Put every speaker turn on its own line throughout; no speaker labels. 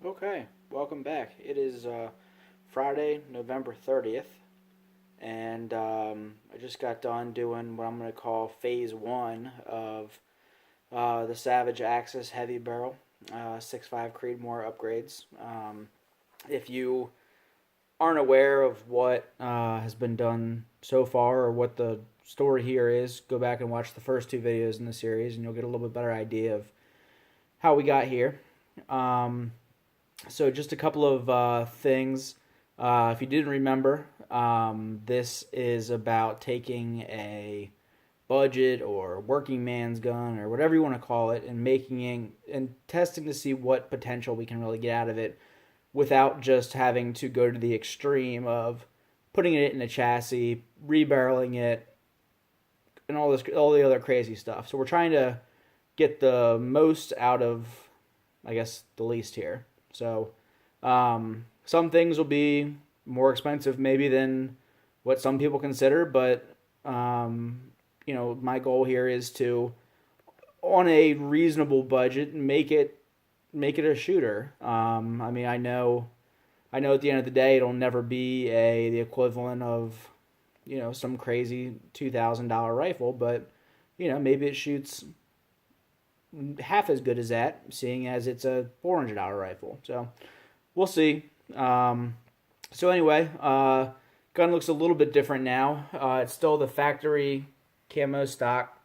Okay, welcome back. It is Friday, November 30th, and I just got done doing what I'm going to call phase one of the Savage Axis Heavy Barrel 6.5 Creedmoor upgrades. If you aren't aware of what has been done so far or what the story here is, go back and watch the first two videos in the series, and you'll get a little bit better idea of how we got here. So just a couple of things. If you didn't remember, this is about taking a budget or working man's gun or whatever you want to call it and making it and testing to see what potential we can really get out of it without just having to go to the extreme of putting it in a chassis, rebarreling it, and all the other crazy stuff. So we're trying to get the most out of, I guess, the least here. So some things will be more expensive maybe than what some people consider, but my goal here is to, on a reasonable budget, make it a shooter. I know at the end of the day it'll never be the equivalent of some crazy $2,000 rifle, but maybe it shoots half as good as that, seeing as it's a $400 rifle. So we'll see. So anyway, gun looks a little bit different now. It's still the factory camo stock.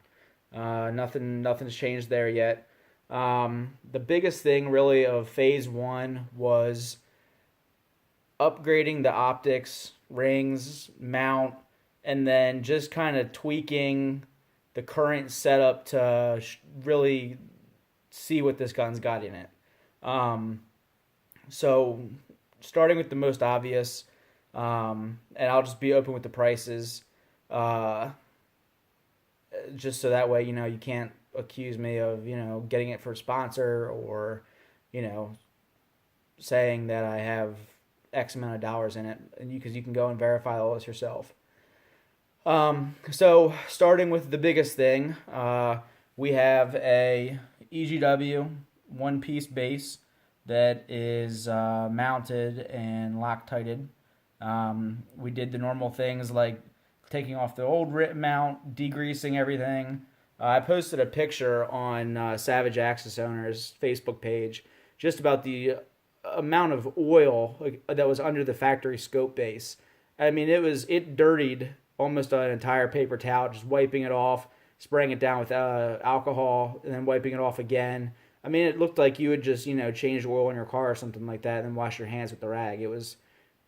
Nothing's changed there yet. The biggest thing really of phase one was upgrading the optics, rings, mount, and then just kind of tweaking the current setup to really see what this gun's got in it. So starting with the most obvious, and I'll just be open with the prices, just so that way, you can't accuse me of, getting it for a sponsor or, saying that I have X amount of dollars in it, and because you can go and verify all this yourself. So starting with the biggest thing, we have a Egw One Piece Base that is mounted and Loctited. We did the normal things like taking off the old rip mount, degreasing everything. I posted a picture on Savage Axis Owners Facebook page just about the amount of oil that was under the factory scope base. I mean, it dirtied almost an entire paper towel, just wiping it off, spraying it down with alcohol, and then wiping it off again. I mean, it looked like you would just, change oil in your car or something like that, and then wash your hands with the rag. It was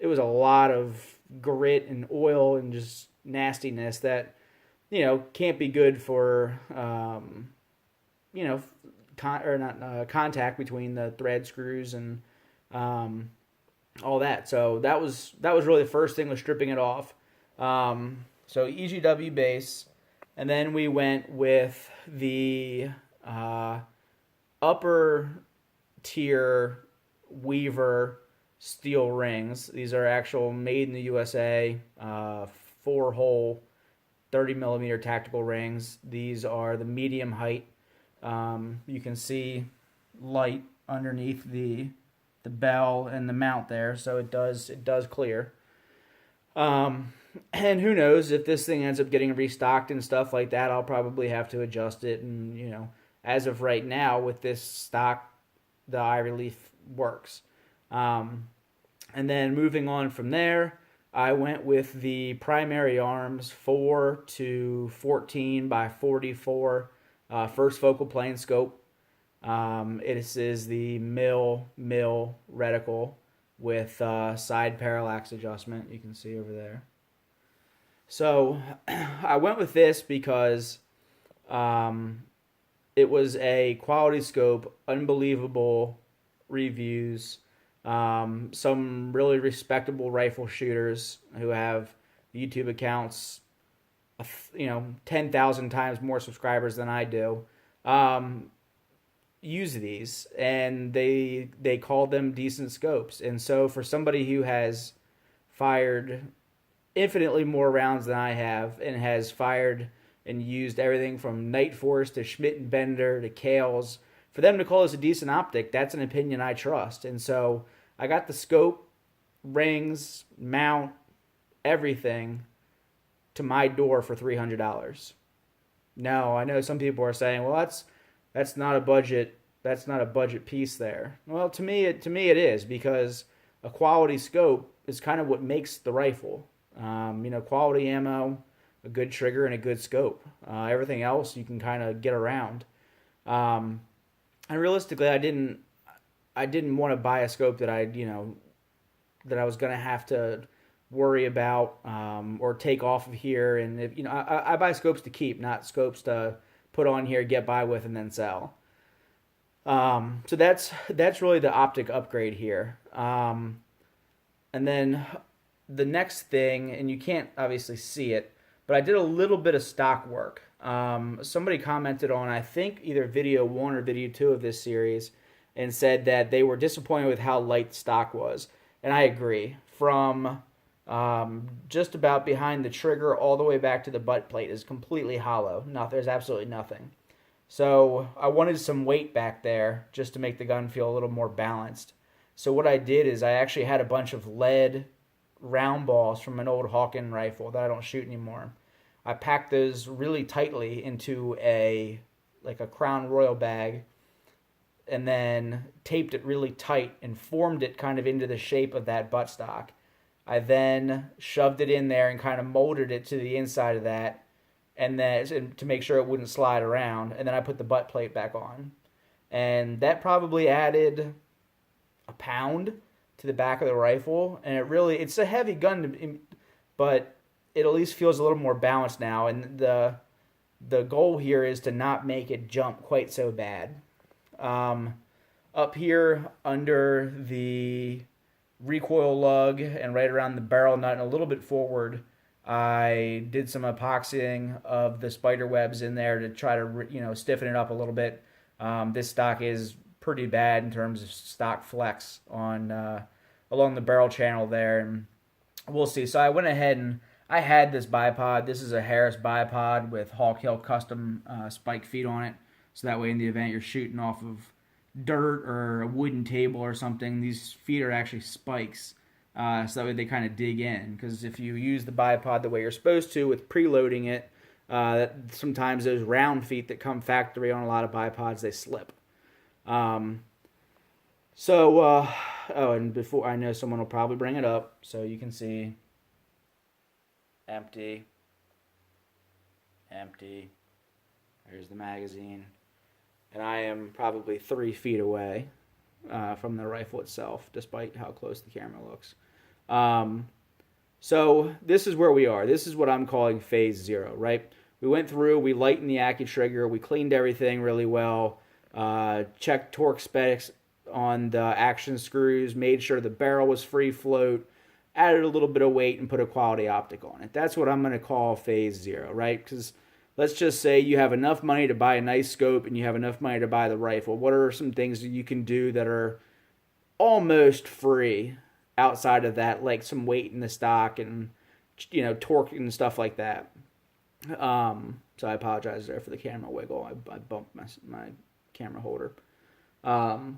a lot of grit and oil and just nastiness that, can't be good for, contact between the thread screws and all that. So that was really the first thing, was stripping it off. So EGW base, and then we went with the upper tier Weaver steel rings. These are actual made in the USA, 4-hole 30 millimeter tactical rings. These are the medium height. You can see light underneath the bell and the mount there, so it does clear. And who knows, if this thing ends up getting restocked and stuff like that, I'll probably have to adjust it. And, as of right now, with this stock, the eye relief works. And then moving on from there, I went with the primary arms 4 to 14 by 44 first focal plane scope. It is the Mil reticle with side parallax adjustment. You can see over there. So I went with this because it was a quality scope, unbelievable reviews, some really respectable rifle shooters who have YouTube accounts, 10,000 times more subscribers than I do, use these, and they call them decent scopes. And so for somebody who has fired infinitely more rounds than I have, and has fired and used everything from Night Force to Schmidt and Bender to Kales for them to call this a decent optic, that's an opinion I trust. And so I got the scope, rings, mount, everything to my door for $300. Now, I know some people are saying, well, that's not a budget. That's not a budget piece there. Well, to me it is, because a quality scope is kind of what makes the rifle. Quality ammo, a good trigger, and a good scope. Everything else you can kind of get around. And realistically, I didn't want to buy a scope that I was going to have to worry about or take off of here. And if, I buy scopes to keep, not scopes to put on here, get by with, and then sell. So that's really the optic upgrade here. And then the next thing, and you can't obviously see it, but I did a little bit of stock work. Somebody commented on, I think, either video 1 or video 2 of this series, and said that they were disappointed with how light stock was. And I agree. From just about behind the trigger all the way back to the butt plate is completely hollow. There's absolutely nothing. So I wanted some weight back there just to make the gun feel a little more balanced. So what I did is I actually had a bunch of lead round balls from an old Hawken rifle that I don't shoot anymore. I packed those really tightly into a Crown Royal bag, and then taped it really tight and formed it kind of into the shape of that buttstock. I then shoved it in there and kind of molded it to the inside of that, and then to make sure it wouldn't slide around. And then I put the butt plate back on, and that probably added a pound to the back of the rifle. And it's a heavy gun, but it at least feels a little more balanced now. And the goal here is to not make it jump quite so bad. Up here under the recoil lug and right around the barrel nut and a little bit forward, I did some epoxying of the spider webs in there to try to stiffen it up a little bit. This stock is pretty bad in terms of stock flex on along the barrel channel there, and we'll see. So I went ahead and I had this bipod. This is a Harris bipod with Hawk Hill custom spike feet on it. So that way, in the event you're shooting off of dirt or a wooden table or something, these feet are actually spikes. So that way they kind of dig in. Because if you use the bipod the way you're supposed to with preloading it, sometimes those round feet that come factory on a lot of bipods, they slip. And before, I know someone will probably bring it up, so you can see empty. There's the magazine. And I am probably 3 feet away from the rifle itself, despite how close the camera looks. So this is where we are. This is what I'm calling phase 0, right? We went through, we lightened the accutrigger, we cleaned everything really well, checked torque specs on the action screws, made sure the barrel was free float, added a little bit of weight, and put a quality optic on it. That's what I'm going to call phase 0, right? Because let's just say you have enough money to buy a nice scope and you have enough money to buy the rifle. What are some things that you can do that are almost free outside of that, like some weight in the stock and torque and stuff like that? So I apologize there for the camera wiggle. I bumped my camera holder. So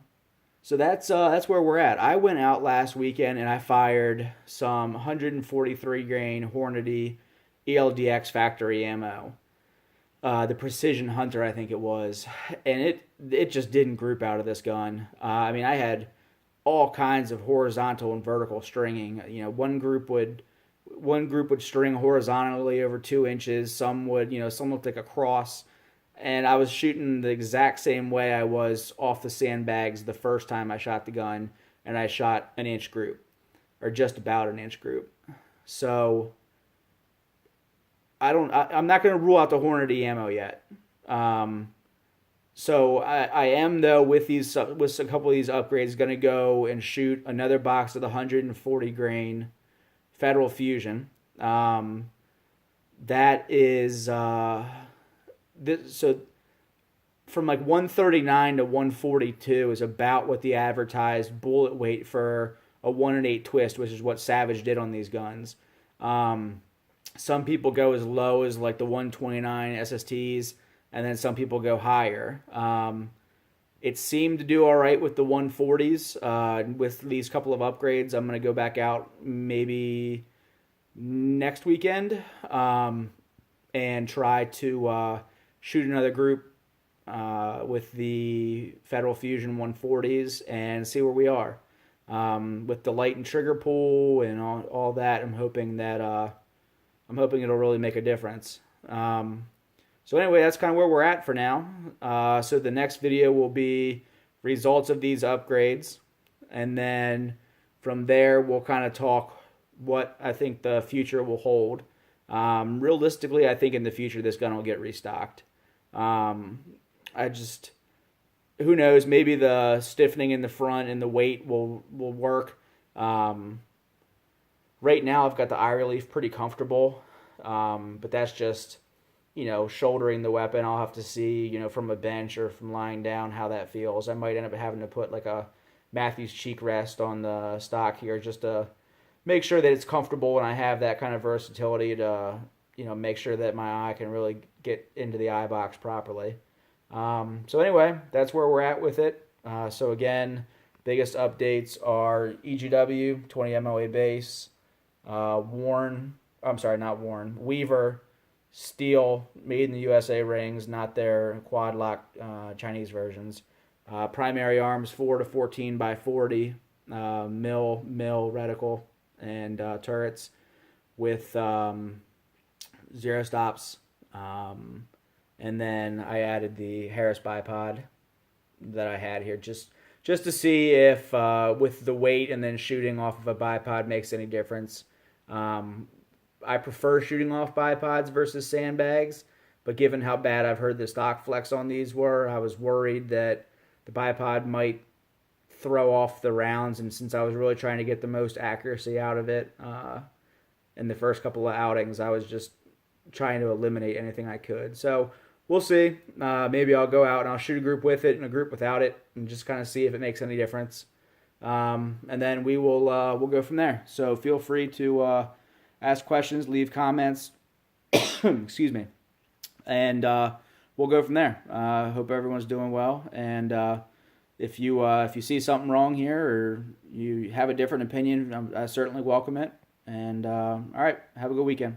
that's where we're at. I went out last weekend and I fired some 143 grain Hornady ELDX factory ammo. The Precision Hunter, I think it was, and it just didn't group out of this gun. I had all kinds of horizontal and vertical stringing. One group would string horizontally over 2 inches. Some looked like a cross, and I was shooting the exact same way I was off the sandbags the first time I shot the gun, and I shot an inch group, or just about an inch group. So I'm not going to rule out the Hornady ammo yet. So I am, though, with a couple of these upgrades, going to go and shoot another box of the 140 grain Federal Fusion. That is so from like 139 to 142 is about what the advertised bullet weight for a 1-8 twist, which is what Savage did on these guns. Some people go as low as like the 129 SSTs, and then some people go higher. It seemed to do all right with the 140s. With these couple of upgrades, I'm going to go back out maybe next weekend and try to shoot another group with the Federal Fusion 140s and see where we are. With the light and trigger pull and all that, I'm hoping it'll really make a difference. So anyway, that's kind of where we're at for now. So the next video will be results of these upgrades, and then from there we'll kind of talk what I think the future will hold. Realistically, I think in the future this gun will get restocked. Who knows? Maybe the stiffening in the front and the weight will work. Right now, I've got the eye relief pretty comfortable, but that's just, shouldering the weapon. I'll have to see, from a bench or from lying down how that feels. I might end up having to put like a Matthews cheek rest on the stock here just to make sure that it's comfortable and I have that kind of versatility to, make sure that my eye can really get into the eye box properly. So anyway, that's where we're at with it. So again, biggest updates are EGW, 20 MOA base, Weaver, steel, made in the USA rings, not their quad lock Chinese versions. Primary arms 4 to 14 by 40, mil reticle and turrets with 0 stops. And then I added the Harris bipod that I had here just to see if with the weight and then shooting off of a bipod makes any difference. I prefer shooting off bipods versus sandbags, but given how bad I've heard the stock flex on these were, I was worried that the bipod might throw off the rounds, and since I was really trying to get the most accuracy out of it in the first couple of outings, I was just trying to eliminate anything I could. So we'll see. Maybe I'll go out and I'll shoot a group with it and a group without it and just kind of see if it makes any difference. And then we'll go from there. So feel free to ask questions, leave comments. Excuse me. And we'll go from there. Hope everyone's doing well. And if you see something wrong here or you have a different opinion, I certainly welcome it. And all right, have a good weekend.